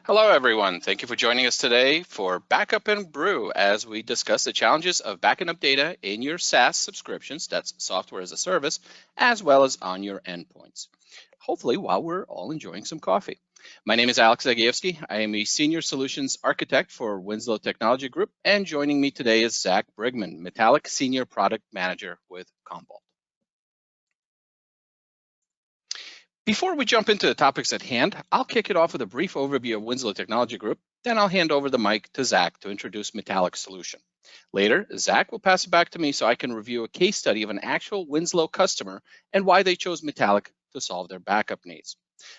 Hello, everyone. Thank you for joining us today for Backup and Brew as we discuss the challenges of backing up data in your SaaS subscriptions, that's software as a service, as well as on your endpoints. Hopefully, while we're all enjoying some coffee. My name is Zagajewski. I am a Senior Solutions Architect for Winslow Technology Group, and joining me today is Zack Brigman, Metallic Senior Product Manager with Commvault. Before we jump into the topics at hand, I'll kick it off with a brief overview of Winslow Technology Group, then I'll hand over the mic to Zack to introduce Metallic's solution. Later, Zack will pass it back to me so I can review a case study of an actual Winslow customer and why they chose Metallic to solve their backup needs.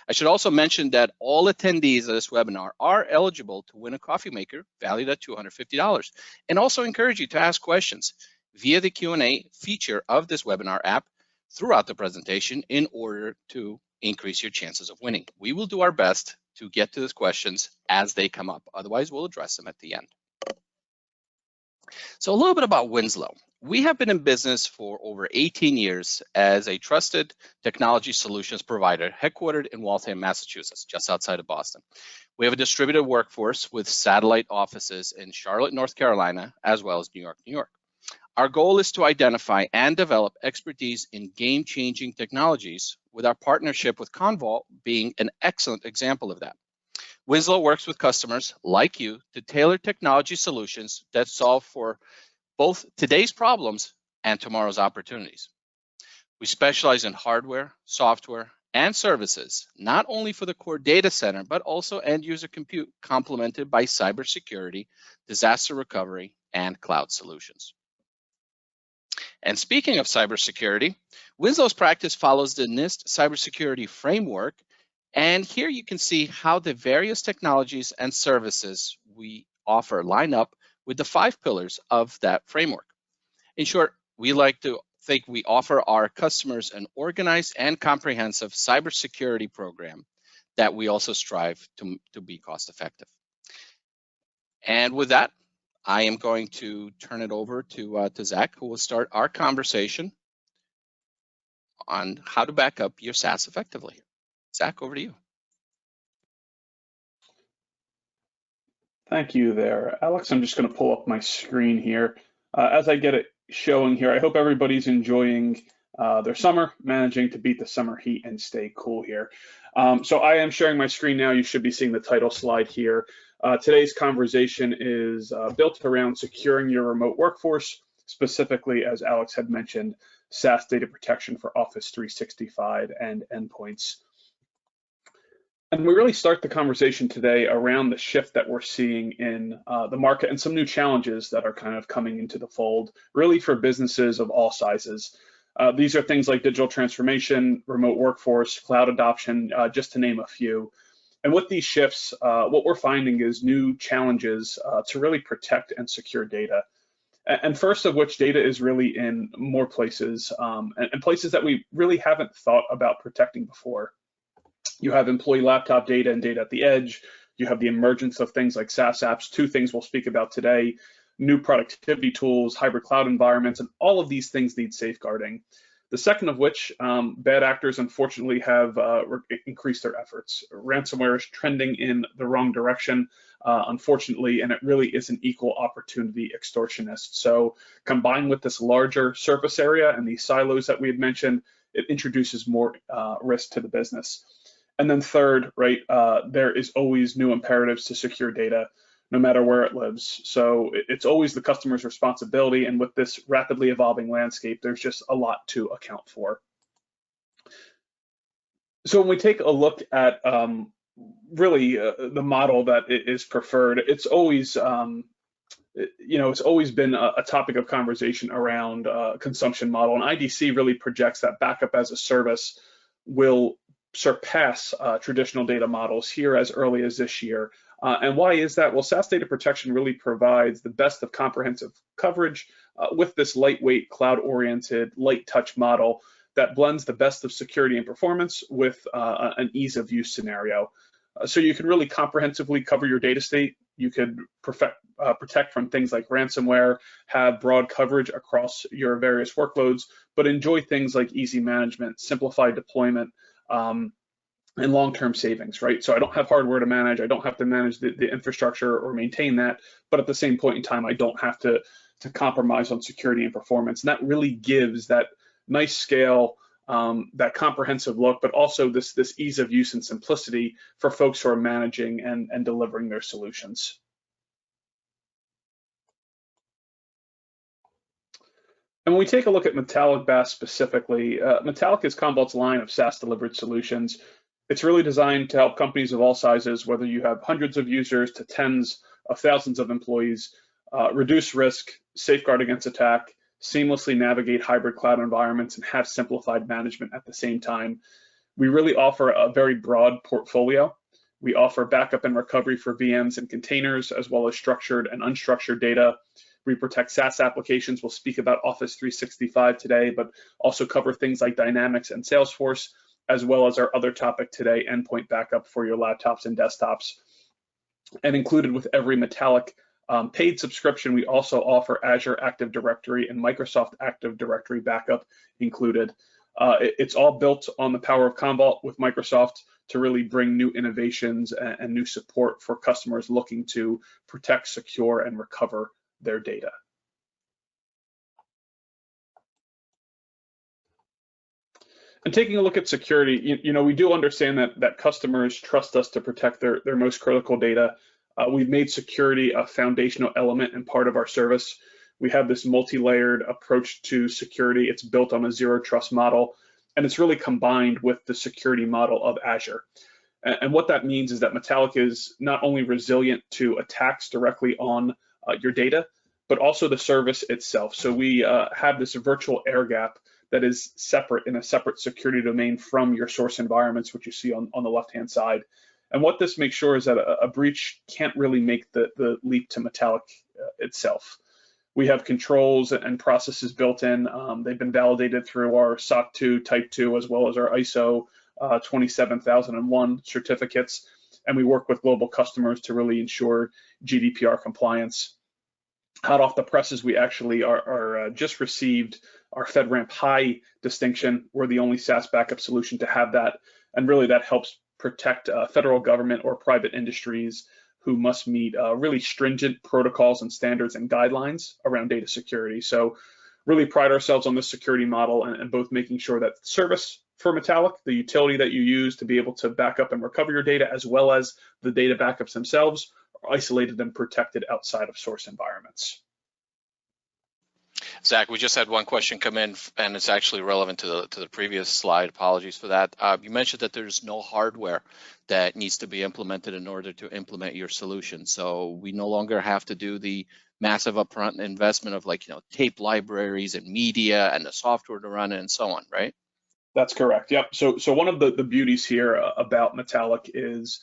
I should also mention that all attendees of this webinar are eligible to win a coffee maker valued at $250, and also encourage you to ask questions via the Q&A feature of this webinar app throughout the presentation in order to increase your chances of winning. We will do our best to get to these questions as they come up. Otherwise, we'll address them at the end. So a little bit about Winslow. We have been in business for over 18 years as a trusted technology solutions provider headquartered in Waltham, Massachusetts, just outside of Boston. We have a distributed workforce with satellite offices in Charlotte, North Carolina, as well as New York, New York. Our goal is to identify and develop expertise in game-changing technologies, with our partnership with Commvault being an excellent example of that. Winslow works with customers like you to tailor technology solutions that solve for both today's problems and tomorrow's opportunities. We specialize in hardware, software, and services, not only for the core data center, but also end-user compute, complemented by cybersecurity, disaster recovery, and cloud solutions. And speaking of cybersecurity, Winslow's practice follows the NIST cybersecurity framework. And here you can see how the various technologies and services we offer line up with the 5 pillars of that framework. In short, we like to think we offer our customers an organized and comprehensive cybersecurity program that we also strive to be cost effective. And with that, I am going to turn it over to Zack, who will start our conversation on how to back up your SaaS effectively. Zack, over to you. Thank you there, Alex. I'm just going to pull up my screen here. As I get it showing here, I hope everybody's enjoying their summer, managing to beat the summer heat and stay cool here. So I am sharing my screen now. You should be seeing the title slide here. Today's conversation is built around securing your remote workforce, specifically, as Alex had mentioned, SaaS data protection for Office 365 and endpoints. And we really start the conversation today around the shift that we're seeing in the market and some new challenges that are kind of coming into the fold, really for businesses of all sizes. These are things like digital transformation, remote workforce, cloud adoption, just to name a few. And with these shifts, what we're finding is new challenges to really protect and secure data. And first of which, data is really in more places and places that we really haven't thought about protecting before. You have employee laptop data and data at the edge. You have the emergence of things like SaaS apps, 2 things we'll speak about today, new productivity tools, hybrid cloud environments, and all of these things need safeguarding. The second of which, bad actors unfortunately have increased their efforts. Ransomware is trending in the wrong direction, unfortunately, and it really is an equal opportunity extortionist. So combined with this larger surface area and these silos that we had mentioned, it introduces more risk to the business. And then third, right, there is always new imperatives to secure data, no matter where it lives. So it's always the customer's responsibility. And with this rapidly evolving landscape, there's just a lot to account for. So when we take a look at really the model that is preferred, it's always, it's always been a topic of conversation around consumption model. And IDC really projects that backup as a service will surpass traditional data models here as early as this year. And why is that? Well, SaaS data protection really provides the best of comprehensive coverage with this lightweight, cloud-oriented, light touch model that blends the best of security and performance with an ease of use scenario. So you can really comprehensively cover your data state. You could protect from things like ransomware, have broad coverage across your various workloads, but enjoy things like easy management, simplified deployment, and long-term savings, right? So I don't have hardware to manage. I don't have to manage the infrastructure or maintain that. But at the same point in time, I don't have to compromise on security and performance. And that really gives that nice scale, that comprehensive look, but also this ease of use and simplicity for folks who are managing and delivering their solutions. And when we take a look at Metallic BaaS specifically, Metallic is Commvault's line of SaaS delivered solutions. It's really designed to help companies of all sizes, whether you have hundreds of users to tens of thousands of employees, reduce risk, safeguard against attack, seamlessly navigate hybrid cloud environments, and have simplified management at the same time. We really offer a very broad portfolio. We offer backup and recovery for VMs and containers, as well as structured and unstructured data. We protect SaaS applications. We'll speak about Office 365 today, but also cover things like Dynamics and Salesforce, as well as our other topic today, endpoint backup for your laptops and desktops. And included with every Metallic paid subscription, we also offer Azure Active Directory and Microsoft Active Directory backup included. It's all built on the power of Commvault with Microsoft to really bring new innovations and new support for customers looking to protect, secure, and recover their data. And taking a look at security, we do understand that customers trust us to protect their most critical data. We've made security a foundational element and part of our service. We have this multi-layered approach to security. It's built on a zero trust model, and it's really combined with the security model of Azure. And what that means is that Metallic is not only resilient to attacks directly on your data, but also the service itself. So we have this virtual air gap that is separate in a separate security domain from your source environments, which you see on the left-hand side. And what this makes sure is that a breach can't really make the leap to Metallic itself. We have controls and processes built in. They've been validated through our SOC 2 Type 2, as well as our ISO 27001 certificates. And we work with global customers to really ensure GDPR compliance. Hot off the presses, we actually are just received our FedRAMP High distinction. We're the only SaaS backup solution to have that. And really that helps protect federal government or private industries who must meet really stringent protocols and standards and guidelines around data security. So really pride ourselves on this security model and both making sure that service for Metallic, the utility that you use to be able to back up and recover your data, as well as the data backups themselves, are isolated and protected outside of source environments. Zach, we just had one question come in, and it's actually relevant to the previous slide. Apologies for that. You mentioned that there's no hardware that needs to be implemented in order to implement your solution. So we no longer have to do the massive upfront investment of tape libraries and media and the software to run it and so on, right? That's correct. Yep. So one of the beauties here about Metallic is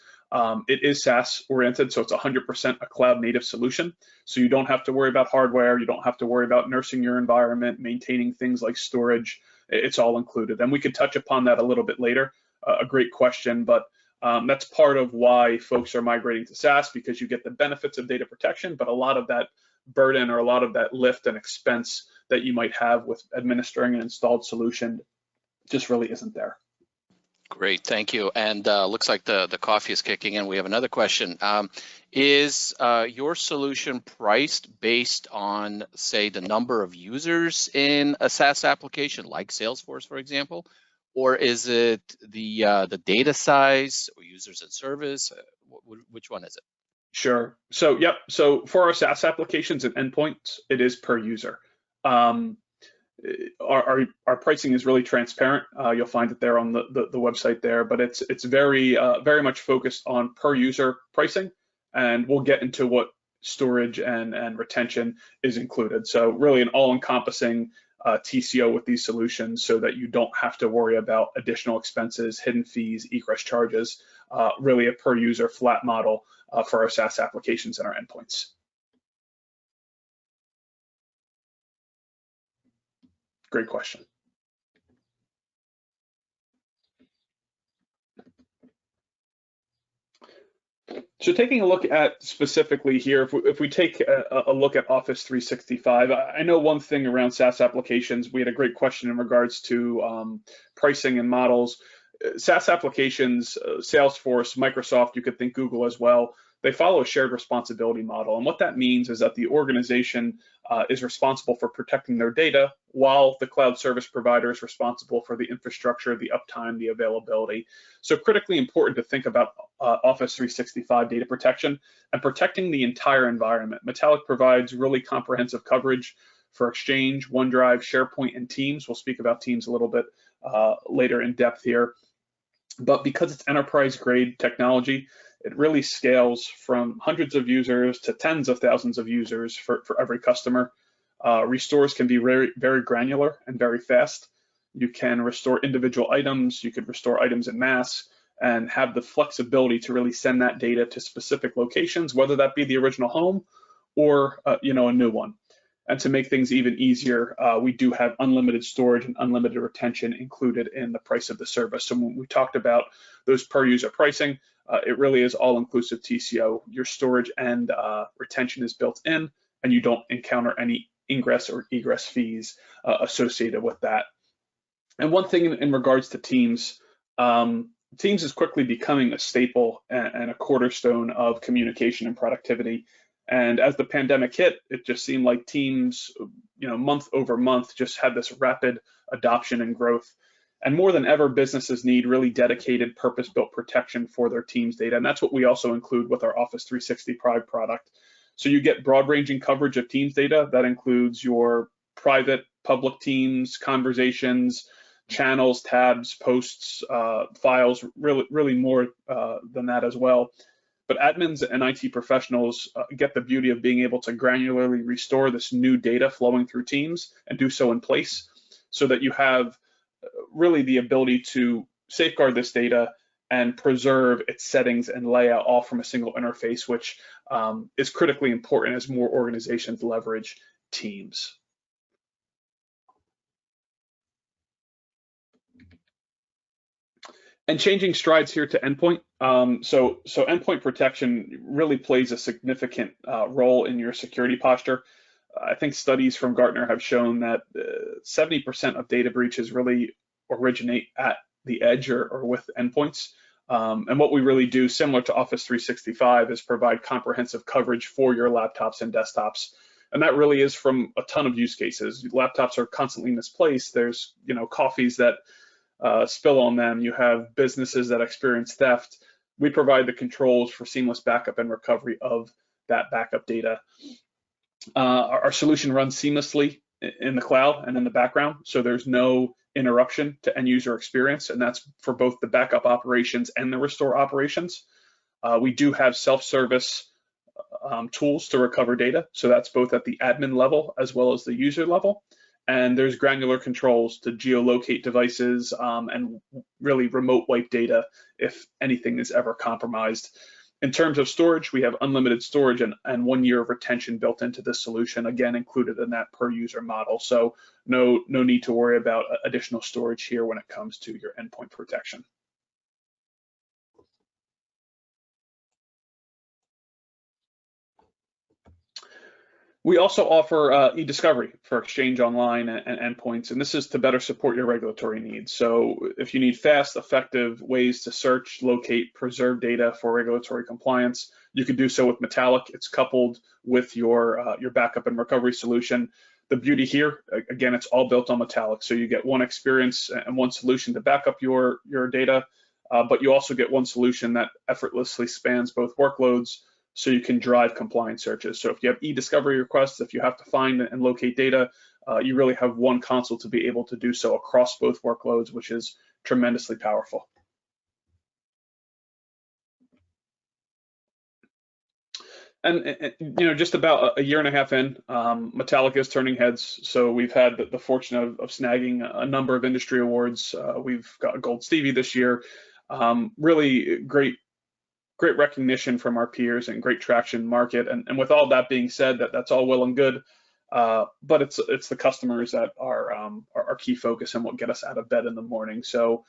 it is SaaS oriented, so it's 100% a cloud native solution. So you don't have to worry about hardware. You don't have to worry about nursing your environment, maintaining things like storage. It's all included. And we could touch upon that a little bit later. A great question, but that's part of why folks are migrating to SaaS, because you get the benefits of data protection, but a lot of that burden or a lot of that lift and expense that you might have with administering an installed solution just really isn't there. Great, thank you. And looks like the coffee is kicking in. We have another question. Is your solution priced based on, say, the number of users in a SaaS application, like Salesforce, for example, or is it the data size or users and service? Which one is it? Sure. So yep. So for our SaaS applications and endpoints, it is per user. Our pricing is really transparent. You'll find it there on the website there, but it's very much focused on per user pricing, and we'll get into what storage and retention is included. So really an all-encompassing TCO with these solutions, so that you don't have to worry about additional expenses, hidden fees, egress charges. Really a per user flat model for our SaaS applications and our endpoints. Great question. So taking a look at specifically here, if we take a look at Office 365, I know one thing around SaaS applications, we had a great question in regards to pricing and models. SaaS applications, Salesforce, Microsoft, you could think Google as well, they follow a shared responsibility model. And what that means is that the organization is responsible for protecting their data, while the cloud service provider is responsible for the infrastructure, the uptime, the availability. So critically important to think about Office 365 data protection and protecting the entire environment. Metallic provides really comprehensive coverage for Exchange, OneDrive, SharePoint, and Teams. We'll speak about Teams a little bit later in depth here. But because it's enterprise-grade technology, it really scales from hundreds of users to tens of thousands of users for every customer. Restores can be very, very granular and very fast. You can restore individual items, you could restore items en masse, and have the flexibility to really send that data to specific locations, whether that be the original home or a new one. And to make things even easier, we do have unlimited storage and unlimited retention included in the price of the service. So when we talked about those per user pricing, it really is all-inclusive TCO. Your storage and retention is built in, and you don't encounter any ingress or egress fees associated with that. And one thing in regards to Teams, Teams is quickly becoming a staple and a cornerstone of communication and productivity. And as the pandemic hit, it just seemed like Teams, month over month, just had this rapid adoption and growth. And more than ever, businesses need really dedicated, purpose-built protection for their Teams data. And that's what we also include with our Office 365 product. So you get broad-ranging coverage of Teams data. That includes your private, public Teams, conversations, channels, tabs, posts, files, really more than that as well. But admins and IT professionals get the beauty of being able to granularly restore this new data flowing through Teams and do so in place, so that you have really the ability to safeguard this data and preserve its settings and layout all from a single interface, which is critically important as more organizations leverage Teams. And changing strides here to endpoint. So endpoint protection really plays a significant role in your security posture. I think studies from Gartner have shown that 70% of data breaches really originate at the edge or with endpoints. And what we really do, similar to Office 365, is provide comprehensive coverage for your laptops and desktops. And that really is from a ton of use cases. Laptops are constantly misplaced. There's coffees that spill on them. You have businesses that experience theft. We provide the controls for seamless backup and recovery of that backup data. Our solution runs seamlessly in the cloud and in the background, so there's no interruption to end user experience, and that's for both the backup operations and the restore operations. We do have self-service tools to recover data, so that's both at the admin level as well as the user level. And there's granular controls to geolocate devices and really remote wipe data if anything is ever compromised. In terms of storage, we have unlimited storage and 1 year of retention built into this solution, again, included in that per user model. So no need to worry about additional storage here when it comes to your endpoint protection. We also offer e-discovery for Exchange Online and endpoints, and this is to better support your regulatory needs. So if you need fast, effective ways to search, locate, preserve data for regulatory compliance, you can do so with Metallic. It's coupled with your backup and recovery solution. The beauty here, again, it's all built on Metallic. So you get one experience and one solution to back up your data, but you also get one solution that effortlessly spans both workloads, so you can drive compliance searches. So if you have e-discovery requests, if you have to find and locate data, you really have one console to be able to do so across both workloads, which is tremendously powerful. And just about a year and a half in, Metallic is turning heads. So we've had the fortune of snagging a number of industry awards. We've got a Gold Stevie this year. Really great recognition from our peers and great traction in market. And with all that being said, that's all well and good, but it's the customers that are our key focus and what get us out of bed in the morning. So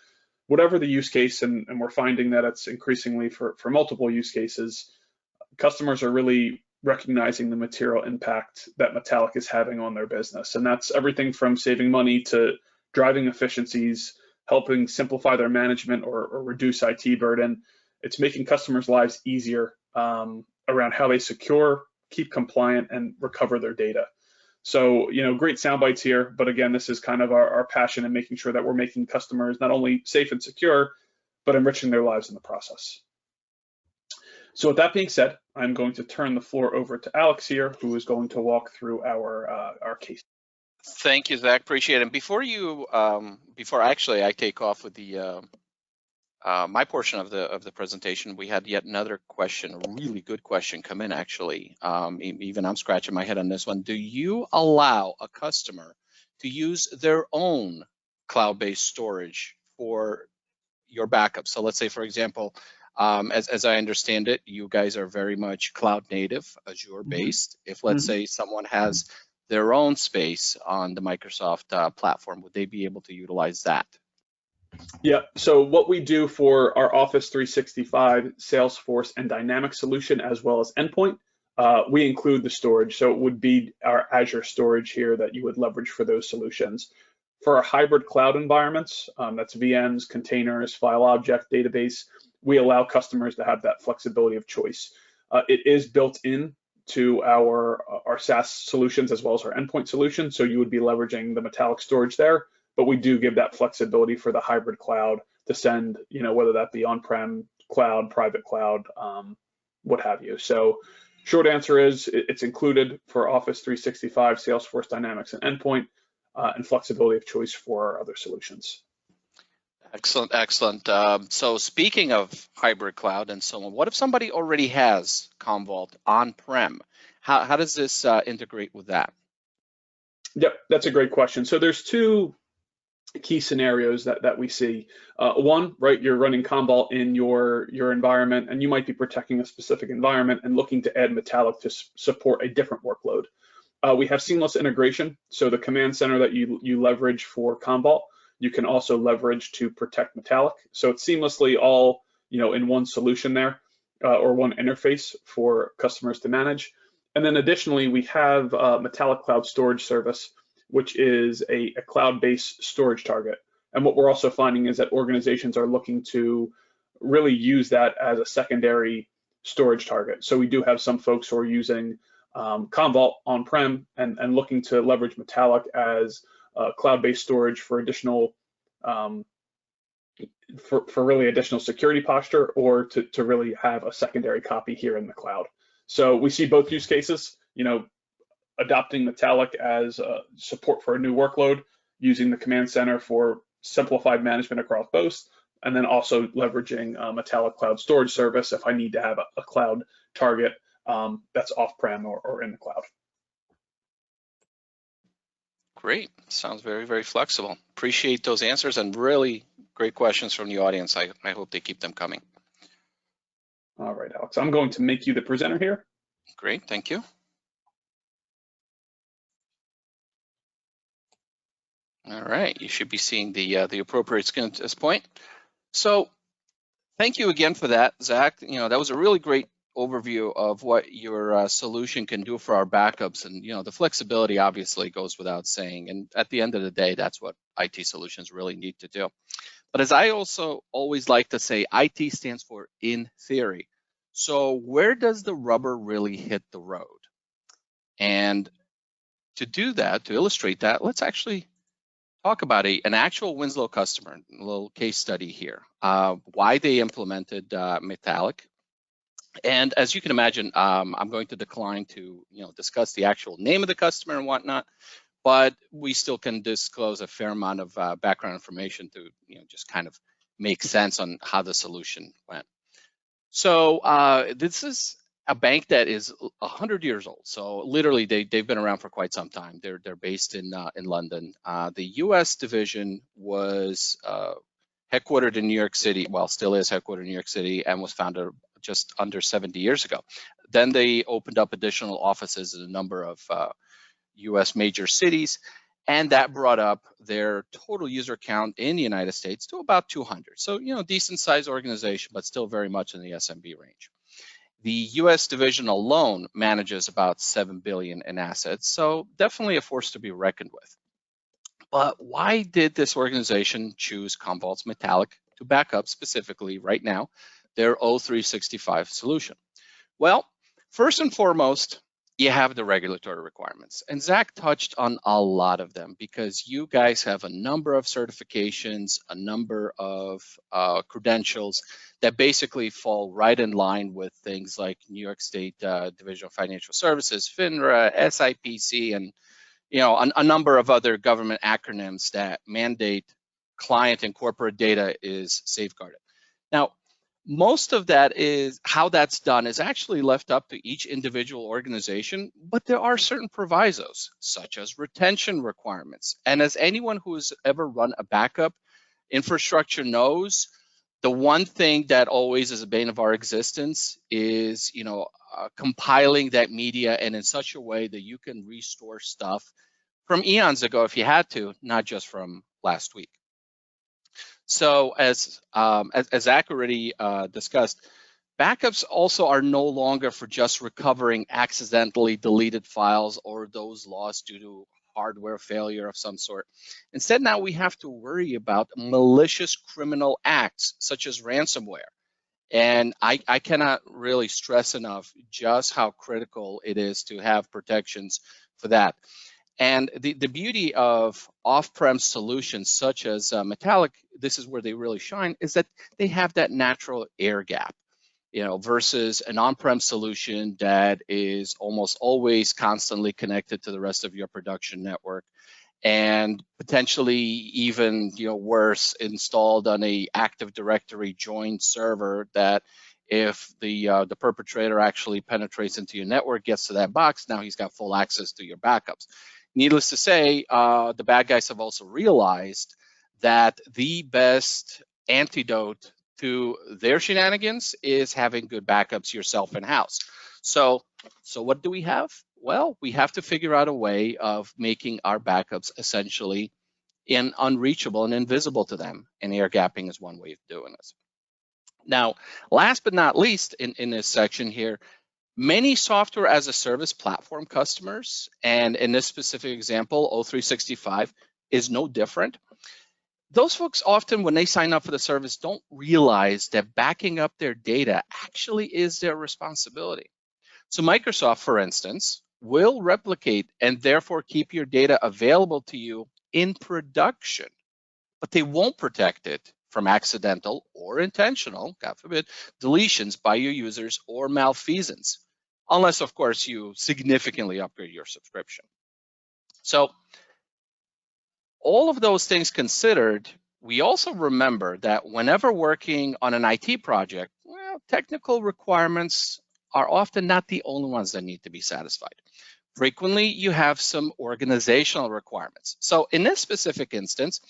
whatever the use case, and we're finding that it's increasingly for multiple use cases, customers are really recognizing the material impact that Metallic is having on their business. And that's everything from saving money to driving efficiencies, helping simplify their management or reduce IT burden. It's making customers' lives easier around how they secure, keep compliant, and recover their data. So, great sound bites here, but again, this is kind of our passion in making sure that we're making customers not only safe and secure, but enriching their lives in the process. So with that being said, I'm going to turn the floor over to Alex here, who is going to walk through our case. Thank you, Zach. Appreciate it. And before actually I take off with the my portion of the presentation, we had yet another question, a really good question come in actually. Even I'm scratching my head on this one. Do you allow a customer to use their own cloud-based storage for your backup? So let's say, for example, as I understand it, you guys are very much cloud native, Azure based. If let's say someone has their own space on the Microsoft platform, would they be able to utilize that? Yeah, so what we do for our Office 365, Salesforce, and Dynamics solution, as well as Endpoint, we include the storage. So it would be our Azure storage here that you would leverage for those solutions. For our hybrid cloud environments, that's VMs, containers, file object, database, we allow customers to have that flexibility of choice. It is built in to our SaaS solutions as well as our Endpoint solution, so you would be leveraging the Metallic storage there, but we do give that flexibility for the hybrid cloud to send, whether that be on-prem cloud, private cloud, what have you. So short answer is it's included for Office 365, Salesforce, Dynamics, and Endpoint, and flexibility of choice for our other solutions. Excellent, excellent. So speaking of hybrid cloud and so on, what if somebody already has Commvault on-prem? How does this integrate with that? Yep, that's a great question. So there's two key scenarios that we see. One, right, you're running Commvault in your environment, and you might be protecting a specific environment and looking to add Metallic to support a different workload. We have seamless integration, so the command center that you leverage for Commvault, you can also leverage to protect Metallic. So it's seamlessly all in one solution there, or one interface for customers to manage. And then additionally, we have Metallic Cloud Storage Service, which is a cloud-based storage target. And what we're also finding is that organizations are looking to really use that as a secondary storage target. So we do have some folks who are using Commvault on-prem and looking to leverage Metallic as cloud-based storage for additional for really additional security posture, or to really have a secondary copy here in the cloud. So we see both use cases, adopting Metallic as support for a new workload, using the command center for simplified management across both, and then also leveraging Metallic Cloud Storage Service if I need to have a cloud target that's off-prem or in the cloud. Great. Sounds very, very flexible. Appreciate those answers and really great questions from the audience. I hope they keep them coming. All right, Alex, I'm going to make you the presenter here. Great, thank you. All right, you should be seeing the appropriate screen at this point. So thank you again for that, Zach. That was a really great overview of what your solution can do for our backups, and the flexibility obviously goes without saying, and at the end of the day, that's what IT solutions really need to do. But as I also always like to say, IT stands for in theory. So where does the rubber really hit the road? And to do that, to illustrate that, let's actually talk about an actual Winslow customer, a little case study here, why they implemented Metallic. And as you can imagine, I'm going to decline to discuss the actual name of the customer and whatnot, but we still can disclose a fair amount of background information to just kind of make sense on how the solution went. So this is a bank that is 100 years old. So literally, they've been around for quite some time. They're based in London. The U.S. division was headquartered in New York City. Well, still is headquartered in New York City, and was founded just under 70 years ago. Then they opened up additional offices in a number of U.S. major cities, and that brought up their total user count in the United States to about 200. So, decent sized organization, but still very much in the SMB range. The U.S. division alone manages about $7 billion in assets, so definitely a force to be reckoned with. But why did this organization choose Commvault Metallic to back up specifically right now their O365 solution? Well, first and foremost, you have the regulatory requirements. And Zach touched on a lot of them because you guys have a number of certifications, a number of credentials that basically fall right in line with things like New York State Division of Financial Services, FINRA, SIPC, and a number of other government acronyms that mandate client and corporate data is safeguarded. Now, most of that is how that's done is actually left up to each individual organization, but there are certain provisos, such as retention requirements. And as anyone who has ever run a backup infrastructure knows, the one thing that always is a bane of our existence is, compiling that media and in such a way that you can restore stuff from eons ago if you had to, not just from last week. So as Zach already discussed, backups also are no longer for just recovering accidentally deleted files or those lost due to hardware failure of some sort. Instead, now we have to worry about malicious criminal acts such as ransomware. And I cannot really stress enough just how critical it is to have protections for that. And the beauty of off-prem solutions such as Metallic, this is where they really shine, is that they have that natural air gap, versus an on-prem solution that is almost always constantly connected to the rest of your production network, and potentially even worse, installed on a Active Directory joined server that if the perpetrator actually penetrates into your network, gets to that box, now he's got full access to your backups. Needless to say, the bad guys have also realized that the best antidote to their shenanigans is having good backups yourself in-house. So what do we have? Well, we have to figure out a way of making our backups essentially unreachable and invisible to them, and air gapping is one way of doing this. Now, last but not least in this section here, many software as a service platform customers, and in this specific example, O365 is no different. Those folks often, when they sign up for the service, don't realize that backing up their data actually is their responsibility. So Microsoft, for instance, will replicate and therefore keep your data available to you in production, but they won't protect it from accidental or intentional, God forbid, deletions by your users or malfeasance, unless, of course, you significantly upgrade your subscription. So all of those things considered, we also remember that whenever working on an IT project, well, technical requirements are often not the only ones that need to be satisfied. Frequently, you have some organizational requirements. So in this specific instance,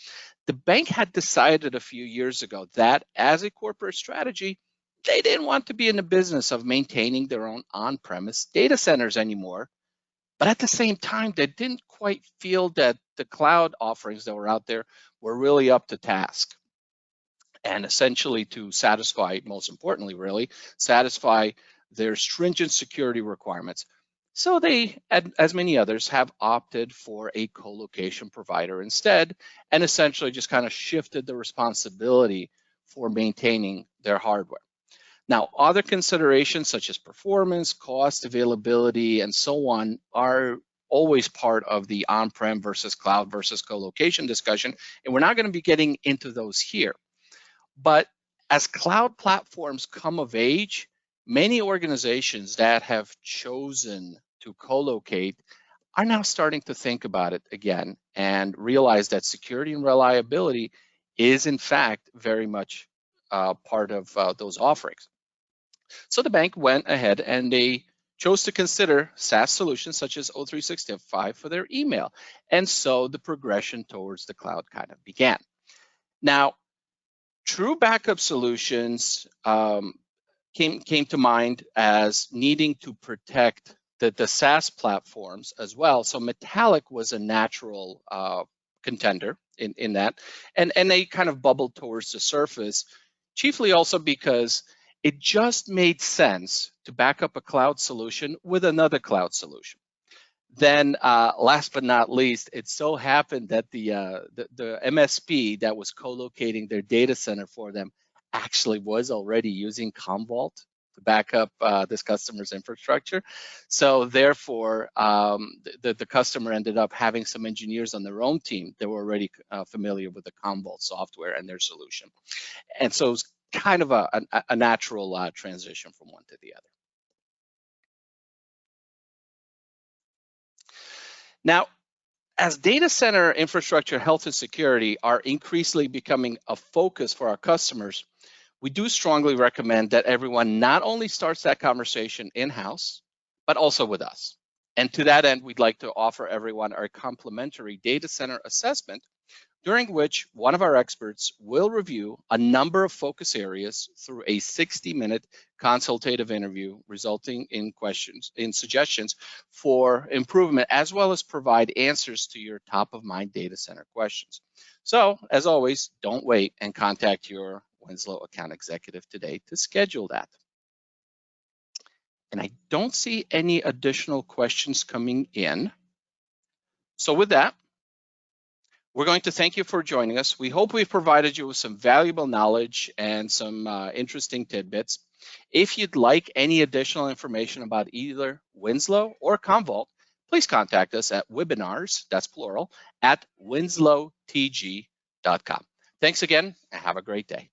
the bank had decided a few years ago that as a corporate strategy, they didn't want to be in the business of maintaining their own on-premise data centers anymore. But at the same time, they didn't quite feel that the cloud offerings that were out there were really up to task. And essentially to satisfy, most importantly, really, satisfy their stringent security requirements. So they, as many others, have opted for a co-location provider instead, and essentially just kind of shifted the responsibility for maintaining their hardware. Now, other considerations such as performance, cost, availability, and so on are always part of the on-prem versus cloud versus co-location discussion, and we're not going to be getting into those here. But as cloud platforms come of age, many organizations that have chosen to co-locate are now starting to think about it again and realize that security and reliability is in fact very much part of those offerings. So the bank went ahead and they chose to consider SaaS solutions such as O365 for their email. And so the progression towards the cloud kind of began. Now, true backup solutions came to mind as needing to protect the SaaS platforms as well. So Metallic was a natural contender in that, and they kind of bubbled towards the surface, chiefly also because it just made sense to back up a cloud solution with another cloud solution. Then last but not least, it so happened that the MSP that was co-locating their data center for them actually was already using Commvault to back up this customer's infrastructure. So therefore, the customer ended up having some engineers on their own team that were already familiar with the Commvault software and their solution. And so it's kind of a natural transition from one to the other. Now, as data center infrastructure health and security are increasingly becoming a focus for our customers, we do strongly recommend that everyone not only starts that conversation in-house, but also with us. And to that end, we'd like to offer everyone our complimentary data center assessment, during which one of our experts will review a number of focus areas through a 60-minute consultative interview, resulting in suggestions for improvement, as well as provide answers to your top-of-mind data center questions. So, as always, don't wait and contact your Winslow account executive today to schedule that. And I don't see any additional questions coming in. So with that, we're going to thank you for joining us. We hope we've provided you with some valuable knowledge and some interesting tidbits. If you'd like any additional information about either Winslow or Commvault, please contact us at webinars, that's plural, at winslowtg.com. Thanks again and have a great day.